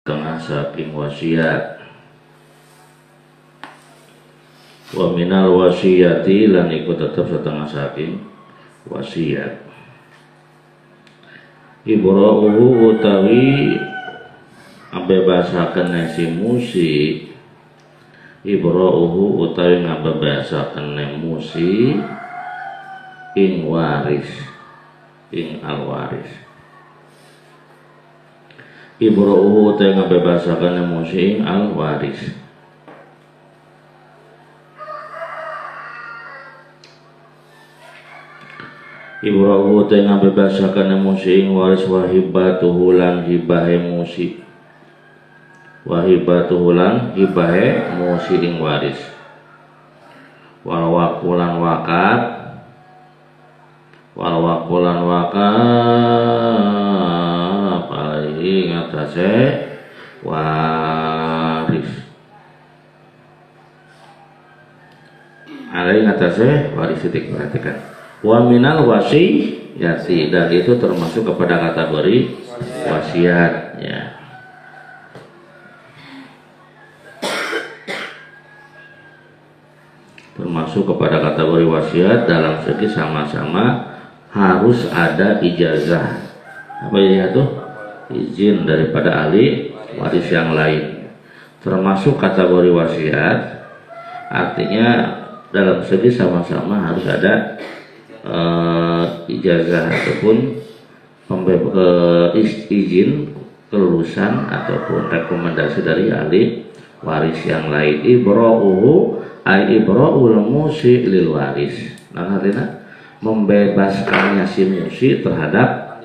setengah saking wasiat. Wa minal wasiyati lan iku tetep setengah saking wasiat. Ibra'uhu utawi ngabebasaken si musi. Ibra'uhu utawi ngabebasaken musi ing waris, ing alwaris. Ibra'uhu utawi ngabebasaken musi ing alwaris. Ibra'uhu utawi ngabebasaken musi ing waris wahibatuhu lan hibahe musi. Wahibatuhu lan hibahe musi ing waris. Wal waqulan wakat, wal waqulan wakat alaihi ngatasé waris. Alaihi ngatasé waris titik perhatikan. Wa minal wasiyati, dan itu termasuk kepada kategori wasiat ya. Termasuk kepada kategori wasiat dalam segi sama-sama harus ada ijazah. Apa ya tuh? Izin daripada ahli waris yang lain. Termasuk kategori wasiat, artinya dalam segi sama-sama harus ada ijazah ataupun izin kelulusan ataupun rekomendasi dari ahli waris yang lain. Ibra'uhu ay ibra'ul musi lil waris. Nah, artinya membebaskannya si musi terhadap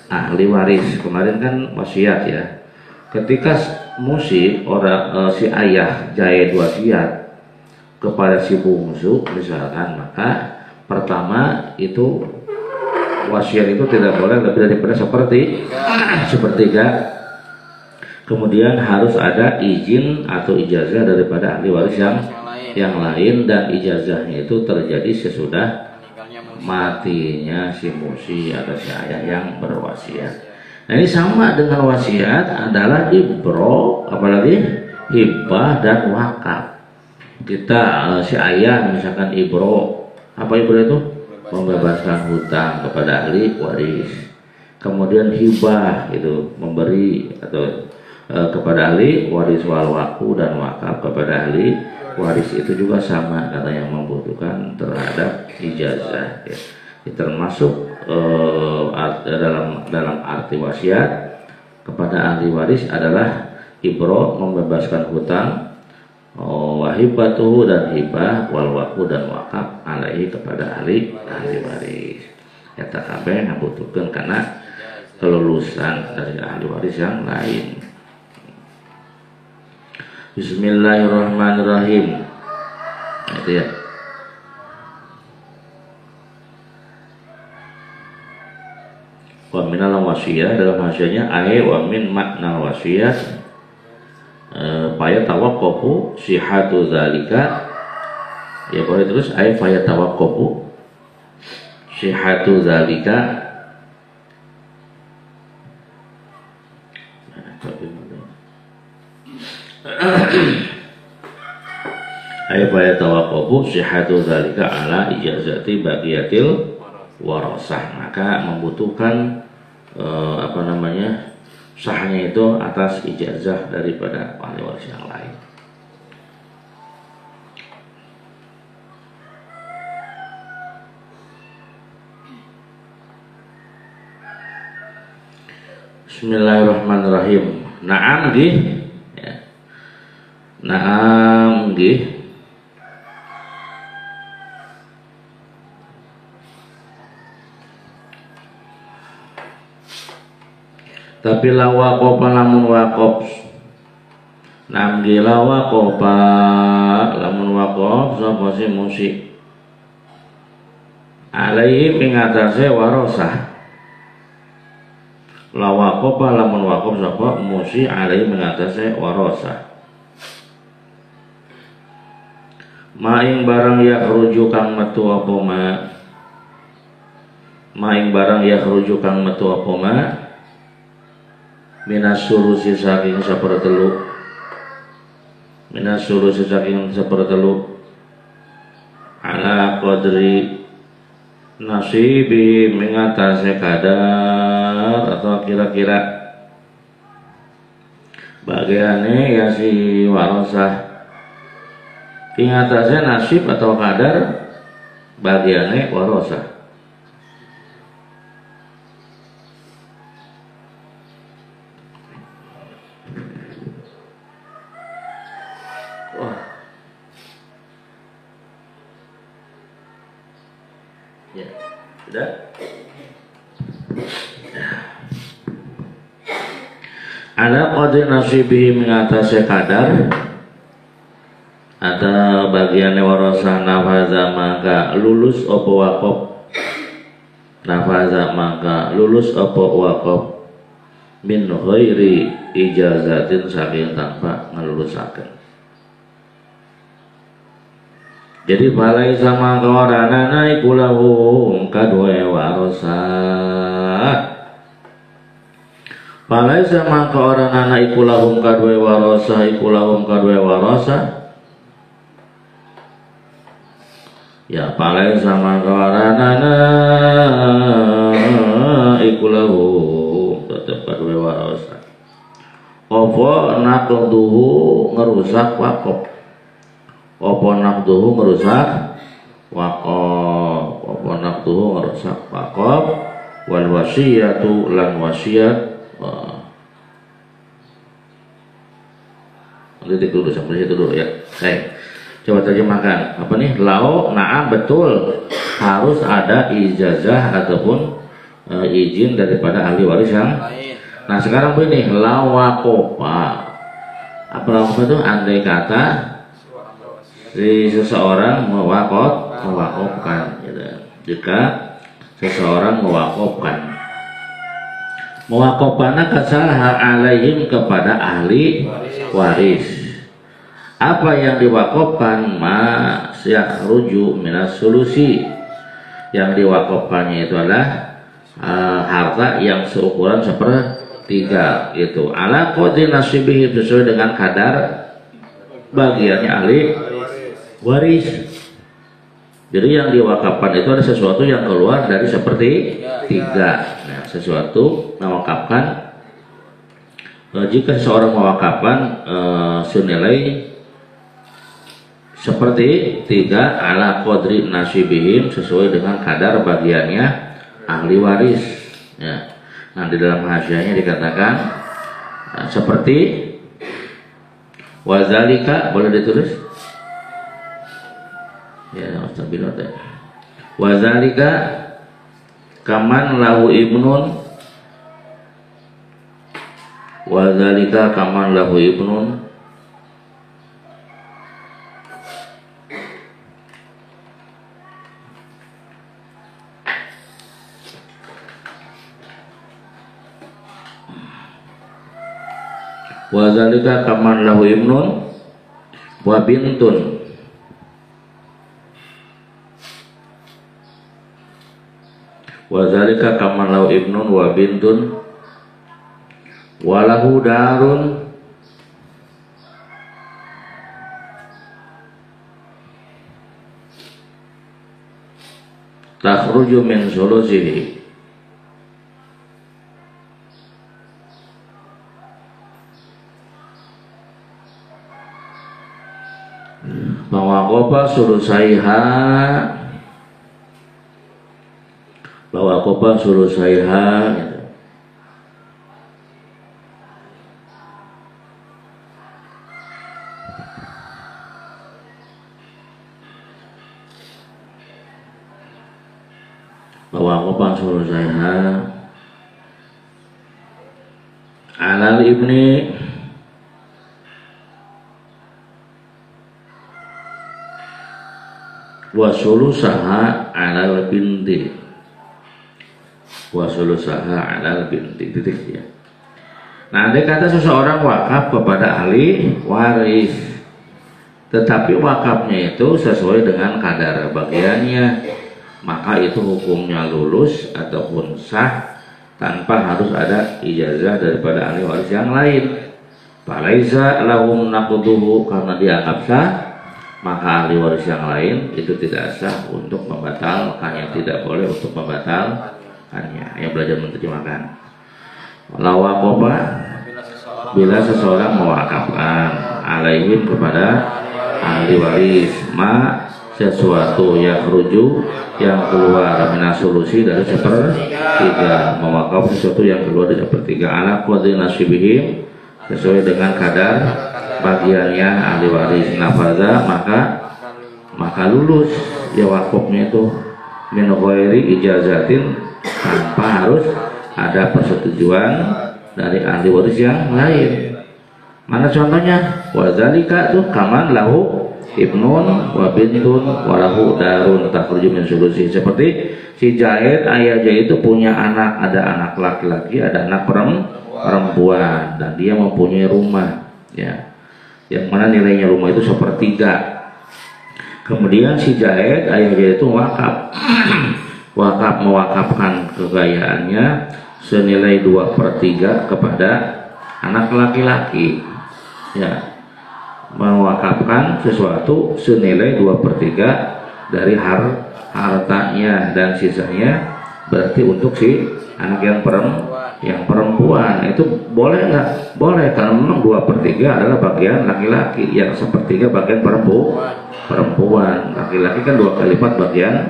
ahli waris. Kemarin kan wasiat ya. Ketika musi orang si ayah jahit wasiat kepada si bungsu misalkan, maka pertama itu wasiat itu tidak boleh lebih daripada sepertiga. Kemudian harus ada izin atau ijazah daripada ahli waris yang lain, dan ijazahnya itu terjadi sesudah matinya si musi atau si ayah yang berwasiat. Nah, ini sama dengan wasiat adalah ibro, apalagi hibah dan wakaf. Kita si ayah misalkan ibro, apa ibro itu? Membebaskan hutang kepada ahli waris. Kemudian hibah itu memberi atau kepada ahli waris, wal waku dan wakaf kepada ahli waris itu juga sama karena yang membutuhkan terhadap ijazah ya. Termasuk dalam arti wasiat kepada ahli waris adalah ibro membebaskan hutang, wahibatuhu dan hibah, wal waku dan wakaf alaihi kepada ahli waris. Ya kabeh ngabutuhkeun karena kelulusan dari ahli waris yang lain. Bismillahirrahmanirrahim. Itu ya. Wa minal wasiyah, dalam hasilnya ay wa min makna wasiyah fayatawaqqafu sihhatu dzalika. Ya boleh terus ay fayatawaqqafu sihhatu dzalika. Ay fayatawaqqafu sihhatu dzalika ala ijazati baqiyatil warasah, maka membutuhkan sahnya itu atas ijazah daripada ahli waris yang lain. Bismillahirrahmanirrahim. Naam nggih ya. Naam nggih. Tapi lawa kopa lamun wakop, namgi lawa kopa lamun wakop sapa si musik alaihi mengatasi warosah. Lawa kopa lamun wakop sapa musik alaihi mengatasi warosah. Maing barang ya rujuk kang metu apa ma, maing barang ya rujuk kang metu apa ma. minas sulusi saking sapertelu, minas sulusi saking sapertelu, ala qadri nasibi mengatasi kadar atau kira-kira bagiannya ya si warosah ingatasi nasib atau kadar bagiannya warosah. Ya, sudah. Ada qadri nasibihi mengatasi kadar ada bagiannya warasah nafaza maka lulus opo wakop, nafaza maka lulus opo wakop min ghairi ijazatin saking tanpa ngelulusaken. Jadi balai sama kawarana iku lahu kadue warasah. Balai sama kawarana iku lahu kadue warasah, iku lahu kadue warasah. Ya balai sama kawarana iku lahu tetep kadue warasah. Apa naqduhu ngerusak wakop. Apa naqduhu merusak waqaf, apa naqduhu merusak waqaf, wal wasiyatu lan wasiat. Nanti dulu sampai situ dulu ya. Oke. Coba terjemahkan. Apa nih? Lau, na'am betul. Harus ada ijazah ataupun izin daripada ahli waris yang. Nah sekarang begini, lau waqafa. Apa waqafa itu? Andai kata si seseorang mewakafkan gitu. Jika seseorang mewakafkan kasah alaihim kepada ahli waris, apa yang diwakafkan yakhruju minas sulusi, yang diwakafkannya itu adalah harta yang seukuran sepertiga itu ala qadri nasibihi sesuai dengan kadar bagiannya ahli waris. Jadi yang diwakafkan itu ada sesuatu yang keluar dari seperti tiga. Nah, sesuatu mewakafkan jika seseorang mewakafkan senilai seperti tiga ala qadri nasibihim sesuai dengan kadar bagiannya ahli waris. Ya. Nah di dalam hasyiahnya dikatakan seperti wazalika, boleh ditulis? Ya, astagfirullah. Wazalika kaman lahu ibnun, wazalika kaman lahu ibnun, wazalika kaman lahu ibnun wa bintun. Wazalika kaman lahu ibnun wa bintun walahu darun takhruju min sulusihi. Mawaqafa sulusaiha, bahwa kopan suruh saya gitu. Bahwa kopan suruh saya alal ibni wa sulusaha alal binti, wa sulusaha alal binti titik ya. Nah, andai kata seseorang wakaf kepada ahli waris, tetapi wakafnya itu sesuai dengan kadar bagiannya, maka itu hukumnya lulus ataupun sah tanpa harus ada ijazah daripada ahli waris yang lain. Falaisa lahum naqduhu, karena dianggap sah, maka ahli waris yang lain itu tidak sah untuk membatalkannya, tidak boleh untuk membatalkannya. Yang belajar menerjemahkan. Lawaqoba, bila seseorang mewakafkan alaihim kepada ahli waris sesuatu yang rujuk yang keluar minas solusi dari sepertiga, mewakaf sesuatu yang keluar dari sepertiga ala qadri nasibihim, sesuai dengan kadar bagiannya ahli waris, nafaza, maka lulus ya wakafnya itu min ghairi ijazatin, tanpa harus ada persetujuan dari ahli waris yang lain. Mana contohnya? Wadzalika tuh kaman lahu ibnun wa bintun wa lahu darun takhruju min sulusi. Seperti si Zaid, ayah Zaid itu punya anak, ada anak laki-laki, ada anak perempuan, dan dia mempunyai rumah, ya, yang mana nilainya rumah itu sepertiga. Kemudian si Zaid, ayah Zaid itu mewakafkan kekayaannya senilai 2/3 kepada anak laki-laki, ya, mewakafkan sesuatu senilai 2/3 dari hartanya, dan sisanya berarti untuk si anak yang perempuan. Itu boleh nggak? Boleh, karena memang 2/3 adalah bagian laki-laki, yang 1/3 bagian perempuan. Laki-laki kan 2 kali lipat bagian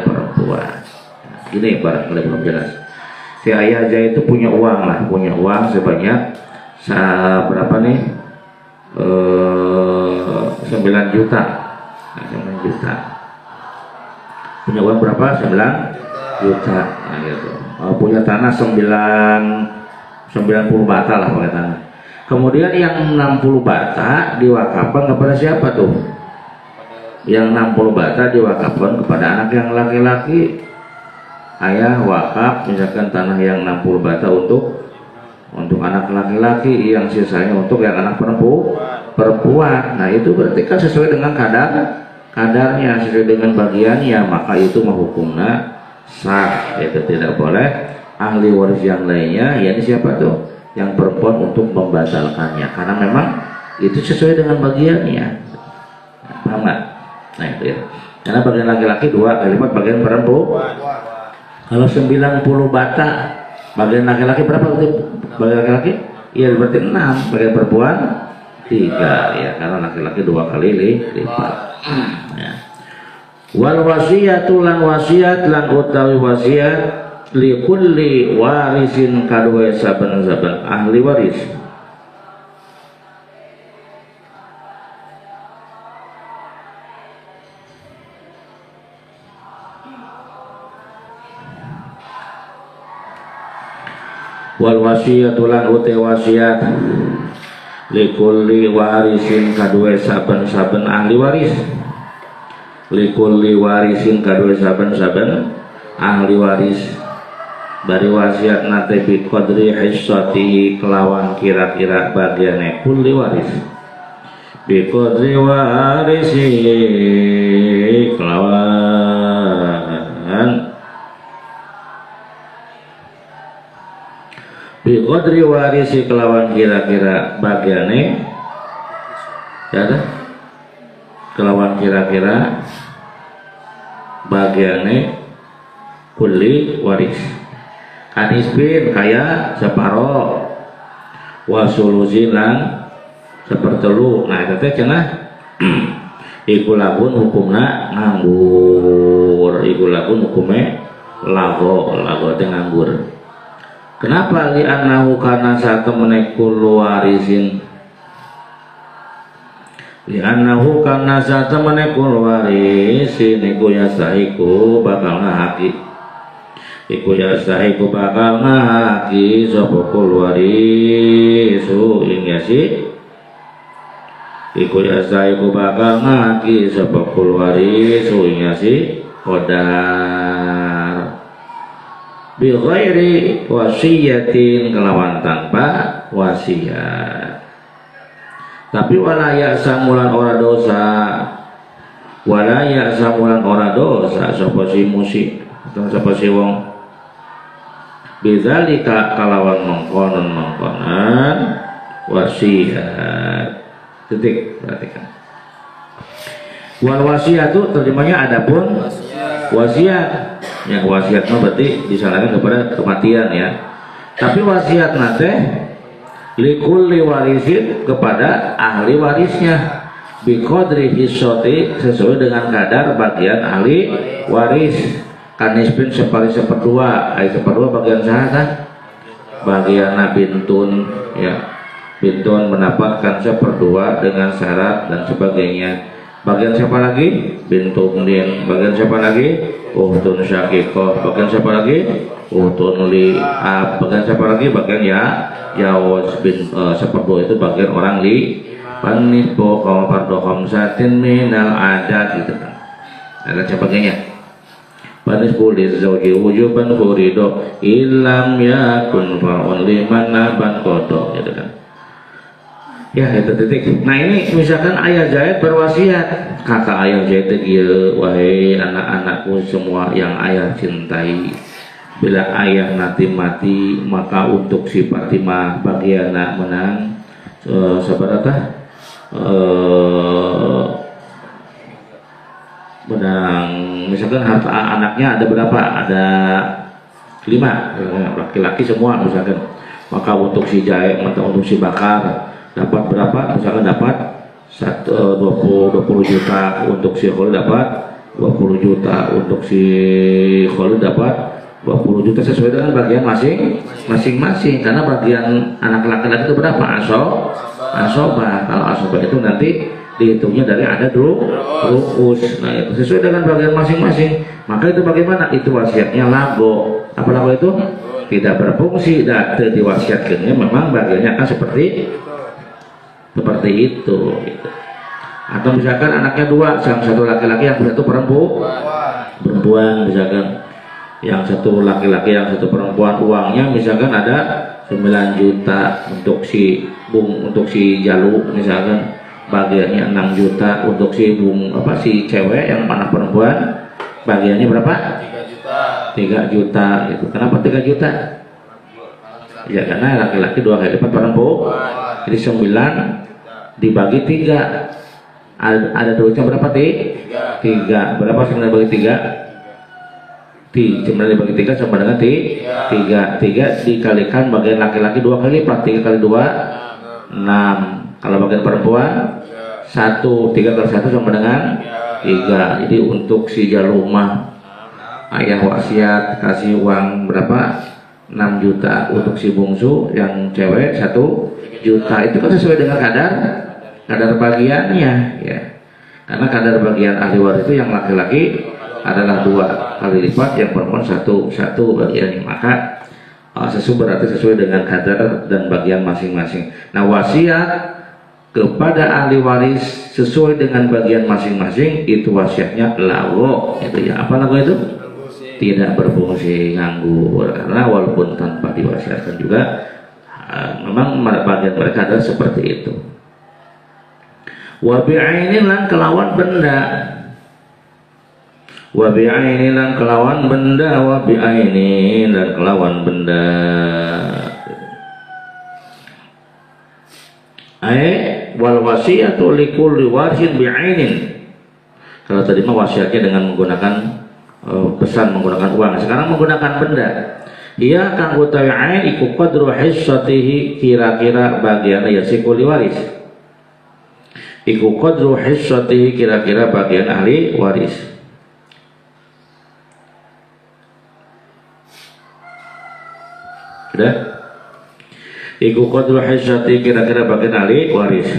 perempuan. Ini barangkali belum jelas. Si ayah aja itu punya uang sebanyak berapa nih? 9 juta. Nah, 9 juta. Punya uang berapa? 9 juta. Nah, gitu. Punya tanah 90 bata lah pakai tanah. Kemudian yang 60 bata diwakafkan kepada siapa tuh? Yang 60 bata diwakafkan kepada anak yang laki-laki. Ayah wakaf misalkan tanah yang 60 bata untuk anak laki-laki, yang sisanya untuk yang anak perempuan. Nah, itu berarti kan sesuai dengan kadarnya, sesuai dengan bagiannya, maka itu hukumnya sah. Itu tidak boleh ahli waris yang lainnya, yakni siapa tuh? Yang perempuan, untuk membatalkannya, karena memang itu sesuai dengan bagiannya. Paham nggak? Nah, itu ya. Karena bagian laki-laki 2 kali lipat bagian perempuan. Kalau 90 bata, bagian laki-laki berapa? Bagian laki-laki? Iya, berarti 6. Bagian perempuan 3, ya, karena laki-laki 2 kali lipat. Ya. Wal wasiyatu lan wasiat lan utawi wasiat li kulli warisin kadue saben-saben ahli waris. Wal wasiyatu lan uti wasiat likulli warisin kadue saben-saben ahli waris, likulli warisin kadue saben-saben ahli waris, bari wasiat nate bi qadri hissatihi, kelawan kira-kira bagiane kulli waris, bi qadri warisi, kelawan bi qadri warisi, kelawan kira-kira bagiane, ya dah, kelawan kira-kira bagiane kulli waris, kanisbin kaya separo, wasulusin lan sepertelu. Nah, itu teh cenah iku lagun hukumna nganggur, iku lagun hukume lago teh nganggur. Kenapa? Li'annahu karena saat menekul warisin, li'annahu karena saat menekul warisin iku yastahiku bakal ngahaki, iku yastahiku bakal ngahaki sopokul warisu ingyasi, iku yastahiku bakal ngahaki sopokul warisu ingyasi kodar bi ghairi wasiyatin, kelawan tanpa wasiat. Tapi wala ya'sa mulan ora dosa, wala ya'sa mulan ora dosa sapa si musik atau sapa si wong bidzalika kalawan mengkonon wasiat. Titik, perhatikan. Wal wasiatu terjemahnya adapun wasiat. Yang wasiat mah berarti disalahkan kepada kematian ya. Tapi wasiat nate likulli warisin kepada ahli warisnya biqadri hissati sesuai dengan kadar bagian ahli waris. Kanisbin seperdua, seperdua bagian sahata bagian bintun ya. Bintun mendapatkan seperdua dengan syarat dan sebagainya. Bagian siapa lagi? Bintun din. Bagian siapa lagi? Uhtun syakikoh. Bagian siapa lagi? Uhtun li'ab. Bagian siapa lagi? Bagian yawaz bin seperdua itu bagian orang li panisbo kaum fardo khamsatin minal adat gitu kan. Dan sebagainya. Panisbo lizawji wujuban hurido ilam yakun fa'un liman naban kodo gitu kan. Ya itu titik. Nah ini misalkan ayah Zaid berwasiat, kata ayah Zaid itu, wahai anak-anakku semua yang ayah cintai, bila ayah nanti mati maka untuk si Fatimah bagiana menang seberapa? Menang. Misalkan harta anaknya ada berapa? Ada 5 laki-laki semua misalkan. Maka untuk si Zaid, untuk si Bakar dapat berapa? Misalkan dapat 20 juta, untuk si Khalid dapat 20 juta, untuk si Khalid dapat 20 juta sesuai dengan bagian masing-masing. Karena bagian anak laki-laki itu berapa? Asobah. Kalau asobah itu nanti dihitungnya dari ada rukus. Nah itu sesuai dengan bagian masing-masing. Maka itu bagaimana? Itu wasiatnya lago. Apa lago itu? Tidak berfungsi. Dan diwasiatkannya memang bagiannya akan seperti itu gitu. Atau misalkan anaknya 2, yang satu laki-laki yang satu perempuan misalkan, yang satu laki-laki yang satu perempuan, uangnya misalkan ada 9 juta untuk si Jalu misalkan, bagiannya 6 juta untuk si si cewek yang anak perempuan, bagiannya berapa? 3 juta gitu. Kenapa 3 juta? Ya karena laki-laki 2 kali lipat perempuan. Jadi 9 dibagi 3, ada duitnya berapa? 3. Berapa 9 dibagi 3? 9 dibagi 3 sama dengan 3 dikalikan bagian laki-laki 2 kali lipat. 3 kali 2 6. Kalau bagian perempuan 1. 3 kali 1 sama dengan 3. Jadi untuk si Jalumah ayah wasiat kasih uang berapa? 6 juta. Untuk si bungsu yang cewek 1 juta. Itu kan sesuai dengan kadar bagiannya ya. Karena kadar bagian ahli waris itu yang laki-laki adalah 2 kali lipat, yang perempuan 1 bagiannya. Maka berarti sesuai dengan kadar dan bagian masing-masing. Nah wasiat kepada ahli waris sesuai dengan bagian masing-masing itu wasiatnya lago itu ya. Apa lago itu? Tidak berfungsi, nganggur. Karena walaupun tanpa diwasiatkan juga memang bagian mereka adalah seperti itu. Wa bi'ainin lan kelawan benda. Wa bi'ainin lan kelawan benda. Wa bi'ainin lan kelawan benda. Wal wasiyatu likulli warisin bi'ainin. Kalau tadi mah wasiatnya dengan menggunakan pesan, menggunakan uang. Sekarang menggunakan benda. Ia kang utawi ain iku qadru hissatihi, kira-kira bagian ya sikuli waris. Iku qadru hissatihi, kira-kira bagian ahli waris. Sudah? Iku qadru hissatihi, kira-kira bagian ahli waris.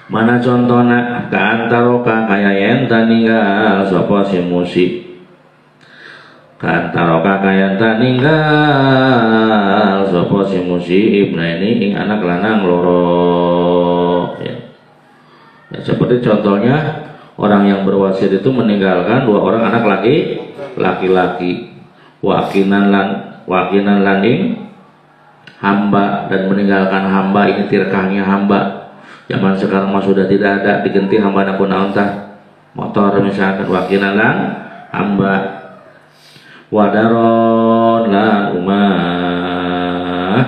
Mana contohnya? Kaantaroka kaya yen taninggal sapa si musik. Kaantaroka kaya taninggal sapa si musib. Nah ini anak lanang loro ya. Ya, seperti contohnya orang yang berwasiat itu meninggalkan 2 orang anak laki-laki. Wakinan landing hamba, dan meninggalkan hamba ini tirkahnya hamba. Zaman sekarang mah sudah tidak ada, diganti hamba napun naontah motor misalkan, wakinan lang hamba. Wadaro lan umah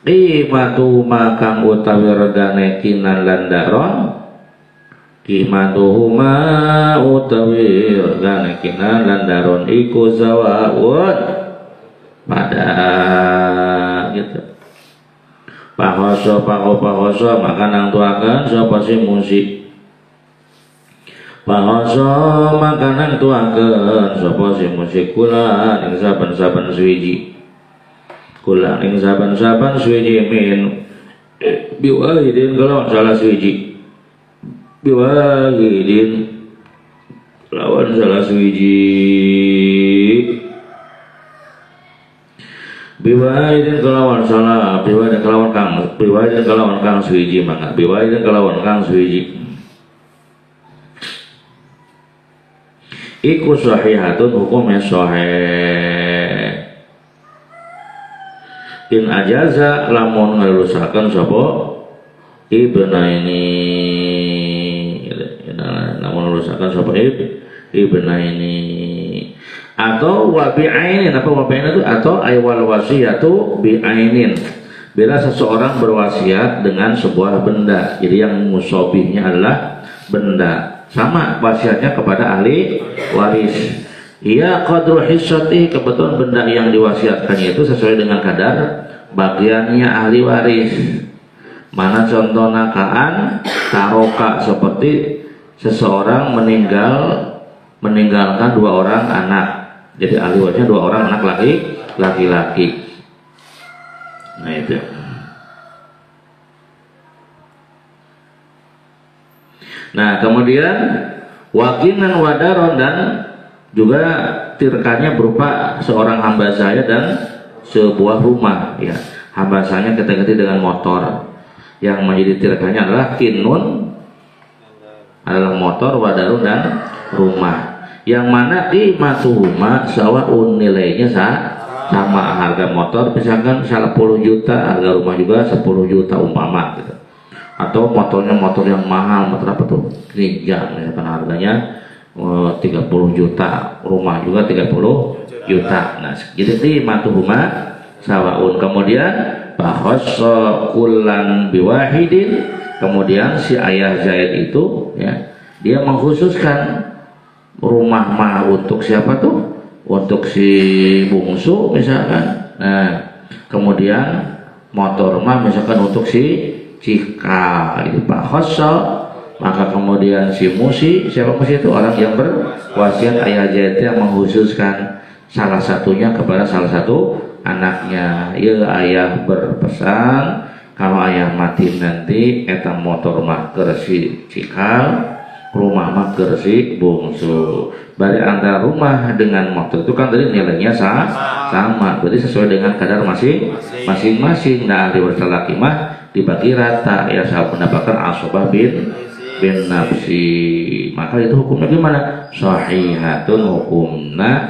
qimatu makang utawi regane kinan landaron qimatuhuma utawi regane kinan landaron iku sawaun pada gitu. Pahoso maka nang tuakan sapa si musik. Pahoso maka nang tuakan sapa si musik kula ing saben-saben suwiji. Kula ing saben-saben suwiji min biwahidin kalawan salah suwiji. Biwahidin lawan salah suwiji. Biwaidin kelawan salah, biwaidin kelawan kang suwiji mangga, biwaidin kelawan kang suwiji. Iku sahihatun hukumnya sahih. In ajaza lamun ngelulusakan sapa ibnaini, lamun ngelulusakan sapa ibnaini. Atau wabi'ainin, apa wabi'ainin itu? Atau aywal wasiyatu bi'ainin, bila seseorang berwasiat dengan sebuah benda, jadi yang musobihnya adalah benda, sama wasiatnya kepada ahli waris. Ia qadru hissati, kebetulan benda yang diwasiatkannya itu sesuai dengan kadar bagiannya ahli waris. Mana contohnya kaan taroka, seperti seseorang meninggalkan 2 orang anak. Jadi ahli warisnya 2 orang anak laki-laki. Nah itu. Nah kemudian wakinan wadaron, dan juga tirkanya berupa seorang hamba saya dan sebuah rumah. Ya, hamba saya ketika dengan motor. Yang menjadi tirkanya adalah kinun adalah motor, wadarun dan rumah. Yang mana qimatuhuma sawaun, nilainya sama. Harga motor misalkan 10 juta, harga rumah juga 10 juta umpama gitu. Atau motornya motor yang mahal, motor apa tuh? Ninja misalkan harganya 30 juta, rumah juga 30 juta. Nah, jadi qimatuhuma sawaun. Kemudian bahasa kullan biwahidin, kemudian si ayah Zaid itu ya, dia mengkhususkan rumah mah untuk siapa tuh? Untuk si bungsu misalkan. Nah, kemudian motor mah misalkan untuk si Cika itu Pak Khosol. Maka kemudian si Musi, siapa Musi itu? Orang yang berwasiat ayah Zaid yang mengkhususkan salah satunya kepada salah satu anaknya. Ya ayah berpesan kalau ayah mati nanti eta motor mah keur si Cikal, rumah mah keur si bungsu. Bari antara rumah dengan motor itu kan tadi nilainya sama, berarti sesuai dengan kadar masing-masing. Nah, ahli waris laki mah dibagi rata, ya saya mendapatkan asobah bin nafsi. Maka itu hukumnya gimana? Sahihatun, hukumna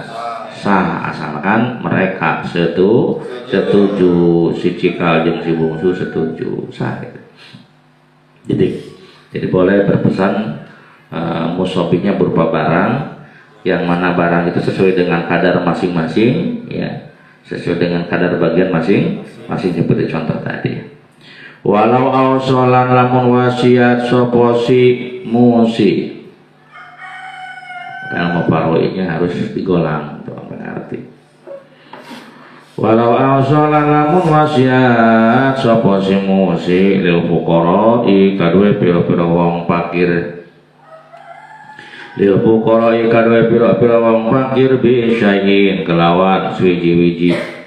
sah, asalkan mereka setuju, si Cikal jeung si bungsu setuju, sah. Jadi boleh berpesan musobihnya berupa barang, yang mana barang itu sesuai dengan kadar masing-masing, ya, sesuai dengan kadar bagian masing-masing seperti contoh tadi. Walau ausolan lamun wasiat sapa si musi, kalau mau paroinya harus digolang, tuh berarti. Walau ausolan lamun wasiat sapa si musi lil fuqara kadue pira-pira wong fakir. Lil fuqara kadue pira-pira wong fakir bisayin kelawan suwiji-wiji.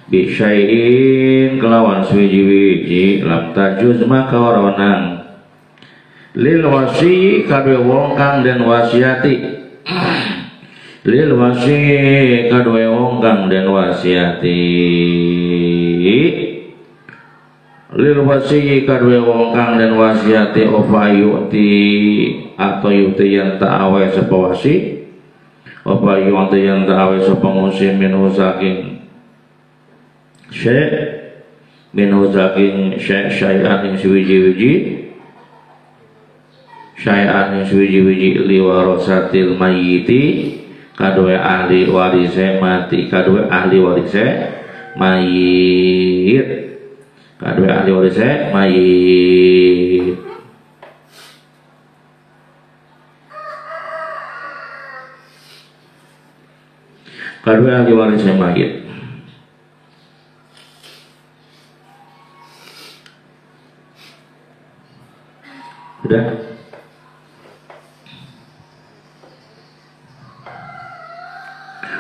Bisayin kelawan suwiji-wiji lam tajuz maka oronang. Lil wasi kadue wong kang den wasiati. Lil wasi kadue wong kang den wasiati. Lil wasi kadue wong kang den wasiati apa yuti atau yuti yang tak awe sapa wasi, apa yuti yang tak awe sapa musim minhu saking syai' minhu saking syai'an yang suwiji-wiji, syai'an yang suwiji-wiji liwarasatil mayyiti kadue ahli warise mati, kadue ahli warise mayit, kadue ahli warise mayit. Kadue ahli warise mayit. Sudah.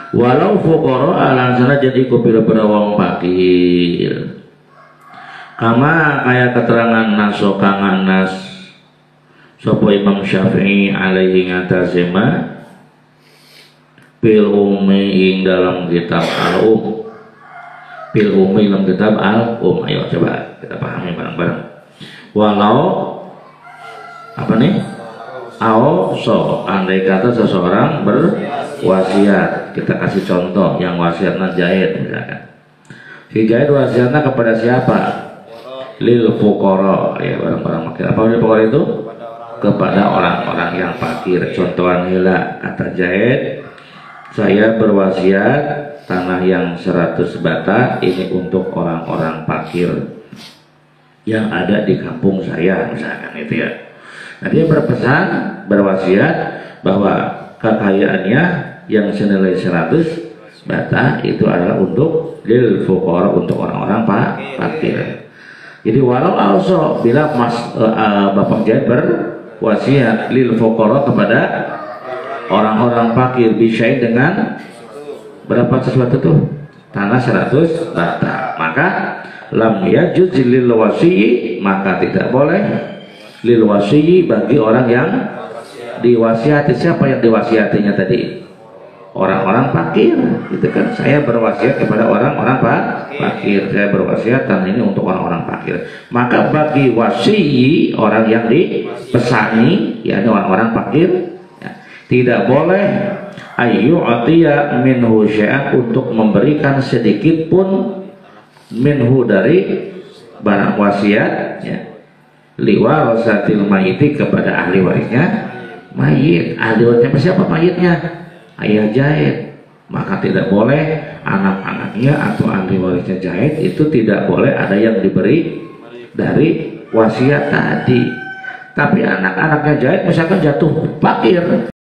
Walau fuqara alansana jadi kupira-pira wong fakir. Kama kaya keterangan nasokangan nas sapa Imam Syafi'i alaihi ngatasema bil ummi ing dalam kitab al-um. Bil ummi dalam kitab al-um. Ayo coba kita pahami bareng-bareng. Walau apa nih? So andai kata seseorang berwasiat, kita kasih contoh yang wasiatnya Zaid misalkan. Si Zaid wasiatnya kepada siapa? Lil fuqara, ya orang-orang fakir. Apa lil fuqara itu? Kepada orang-orang yang fakir. Contohan heula kata Zaid, saya berwasiat tanah yang 100 bata ini untuk orang-orang fakir yang ada di kampung saya misalkan itu ya. Nah, dia berpesan, berwasiat bahwa kekayaannya yang senilai 100 bata itu adalah untuk lil fuqara, untuk orang-orang fakir. Jadi walau also bila Bapak Zaid berwasiat lil fuqara kepada orang-orang fakir bisyai dengan berapa sesuatu tuh? Tanah 100 bata. Maka lam yajuz lil wasi, maka tidak boleh lil wasi bagi orang yang diwasiati. Siapa yang diwasiatinya tadi? Orang-orang fakir, gitu kan? Saya berwasiat kepada orang-orang fakir. Saya berwasiat tanah ini untuk orang-orang fakir. Maka bagi wasi orang yang dipesani, yakni orang-orang fakir, ya, tidak boleh ayu atiya minhu syai'an, untuk memberikan sedikit pun minhu dari barang wasiat, ya, liwarasatil mayiti kepada ahli warisnya mayit. Ahli warisnya siapa mayitnya? Ayah Zaid. Maka tidak boleh anak-anaknya atau ahli warisnya Zaid itu tidak boleh ada yang diberi dari wasiat tadi. Tapi anak-anaknya Zaid misalkan jatuh fakir,